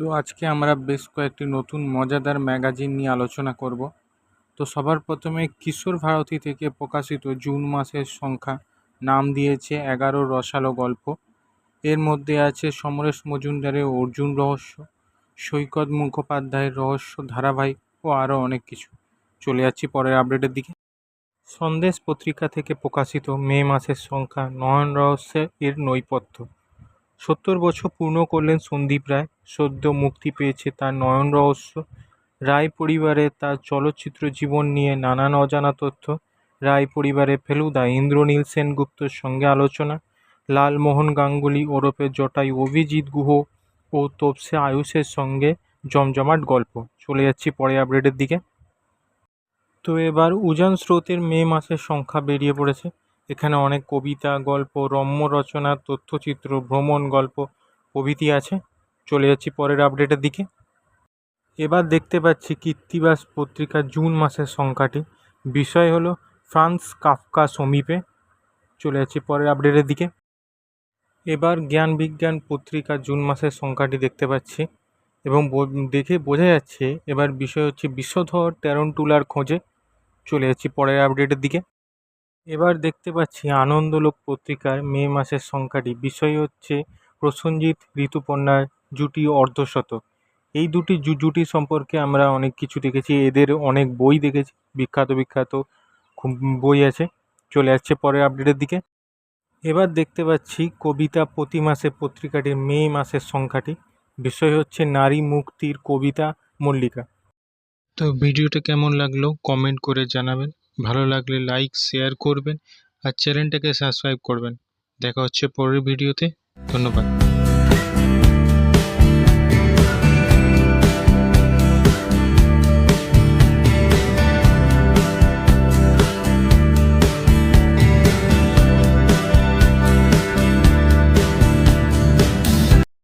তো আজকে আমরা বেশ কয়েকটি নতুন মজাদার ম্যাগাজিন নিয়ে আলোচনা করব। তো সবার প্রথমে কিশোর ভারতী থেকে প্রকাশিত জুন মাসের সংখ্যা নাম দিয়েছে 11 রসালো গল্প। এর মধ্যে আছে সমরেশ মজুমদারের অর্জুন রহস্য, সৈকত মুখোপাধ্যায়ের রহস্য ধারাবাহিক ও আরও অনেক কিছু। চলে যাচ্ছি পরের আপডেটের দিকে। সন্দেশ পত্রিকা থেকে প্রকাশিত মে মাসের সংখ্যা নয়ন রহস্যের এর নৈপথ্য। 70 বছর পূর্ণ করলেন সন্দীপ রায়। সদ্য মুক্তি পেয়েছে তার নয়ন রহস্য। রায় পরিবারে তার চলচ্চিত্র জীবন নিয়ে নানান অজানা তথ্য। রায় পরিবারের ফেলুদা ইন্দ্রনীল সেনগুপ্তর সঙ্গে আলোচনা। লালমোহন গাঙ্গুলি ওরফে জটায়ু অভিজিৎ গুহ ও তোপসে আয়ুষের সঙ্গে জমজমাট গল্প। চলে যাচ্ছি পরের আপডেটের দিকে। তো এবার উজান স্রোতের মে মাসের সংখ্যা বেরিয়ে পড়েছে। এখানে অনেক কবিতা, গল্প, রম্য রচনা, তথ্যচিত্র, ভ্রমণ গল্প প্রভৃতি আছে। চলে যাচ্ছি পরের আপডেটের দিকে। এবার দেখতে পাচ্ছি কৃত্তিবাস পত্রিকার জুন মাসের সংখ্যাটি। বিষয় হলো ফ্রান্স কাফকা সমীপে। চলে যাচ্ছি পরের আপডেটের দিকে। এবার জ্ঞান বিজ্ঞান পত্রিকার জুন মাসের সংখ্যাটি দেখতে পাচ্ছি এবং দেখে বোঝা যাচ্ছে এবার বিষয় হচ্ছে বিষধর ট্যারন্টুলার খোঁজে। চলে যাচ্ছি পরের আপডেটের দিকে। এবার দেখতে পাচ্ছি আনন্দলোক পত্রিকার মে মাসের সংখ্যাটি। বিষয় হচ্ছে প্রসেনজিৎ ঋতুপর্ণার জুটি অর্ধশতক। এই দুটি জুটি সম্পর্কে আমরা অনেক কিছু দেখেছি, এদের অনেক বই দেখেছি, বিখ্যাত খুব বই আছে। চলে যাচ্ছে পরের আপডেটের দিকে। এবার দেখতে পাচ্ছি কবিতা প্রতি মাসে পত্রিকাটির মে মাসের সংখ্যাটি। বিষয় হচ্ছে নারী মুক্তির কবিতা মল্লিকা। তো ভিডিওটা কেমন লাগলো কমেন্ট করে জানাবেন। ভালো লাগলে লাইক শেয়ার করবেন আর চ্যানেলটাকে সাবস্ক্রাইব করবেন। দেখা হচ্ছে পরের ভিডিওতে। ধন্যবাদ।